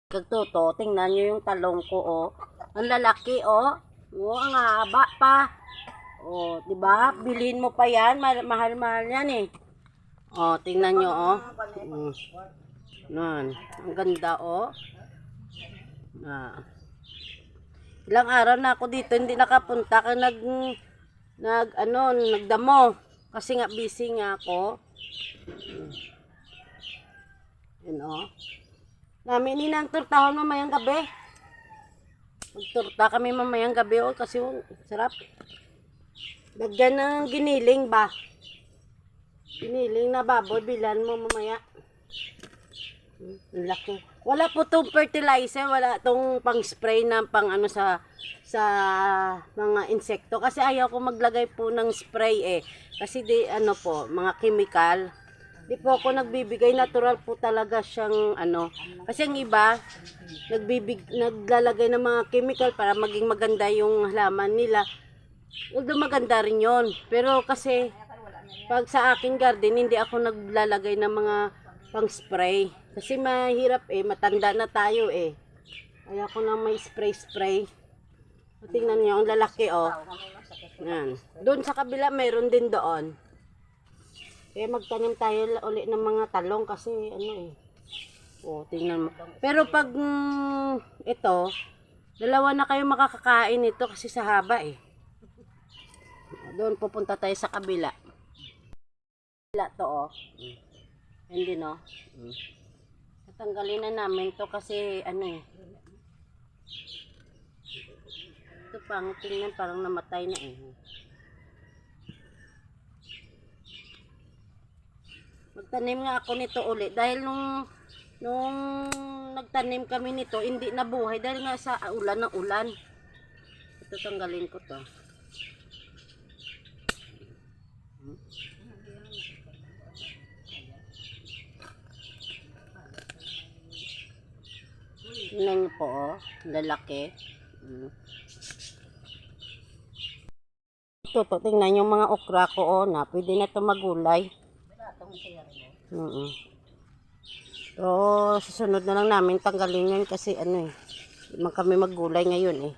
Kagtuto, tingnan nyo yung talong ko, oh. Ang lalaki, oh. Oh, ang haba pa. Oh, di ba? Bilhin mo pa yan. Mahal-mahal yan, eh. Oh, tingnan nyo, oh. Nan, ang ganda, oh. Ilang araw na ako dito, hindi nakapunta. Kaya nagdamo. Kasi nga busy nga ako. Yun, oh. Namin ninang turtahon mamayang gabi. Magturta kami mamayang gabi, oh, kasi sarap. Lagyan ng giniling ba? Giniling na baboy, bilan mo mamaya. Laki. Wala po itong fertilizer, wala itong pang spray na pang ano sa mga insekto. Kasi ayaw ko maglagay po ng spray, eh. Kasi di ano po, mga chemical. Di po ako nagbibigay, natural po talaga siyang ano. Kasi ang iba, naglalagay ng mga chemical para maging maganda yung halaman nila. Although maganda rin yon. Pero kasi, pag sa aking garden, hindi ako naglalagay ng mga pang spray. Kasi mahirap, eh, matanda na tayo, eh. Kaya ko na may spray. Tingnan niyo, ang lalaki, oh. Yan. Doon sa kabila, meron din doon. Kaya magtanim tayo ulit ng mga talong kasi ano, eh. Oh, tingnan mo. Pero pag ito, dalawa na kayo makakakain nito kasi sa haba, eh. Doon pupunta tayo sa kabila. Kabila to, oh. Hindi, no? Tatanggalin na namin to kasi ano, eh. Ito pang tingnan parang namatay na, eh. Magtanim nga ako nito ulit dahil nung nagtanim kami nito hindi nabuhay dahil nga sa ulan ng ulan. Ito tanggalin ko to. Tingnan niyo po, oh, lalaki. Ito, tingnan yung mga okra ko, oh, na pwede na ito magulay. So, susunod na lang namin tanggalin yan kasi ano, eh, di man kami maggulay ngayon, eh.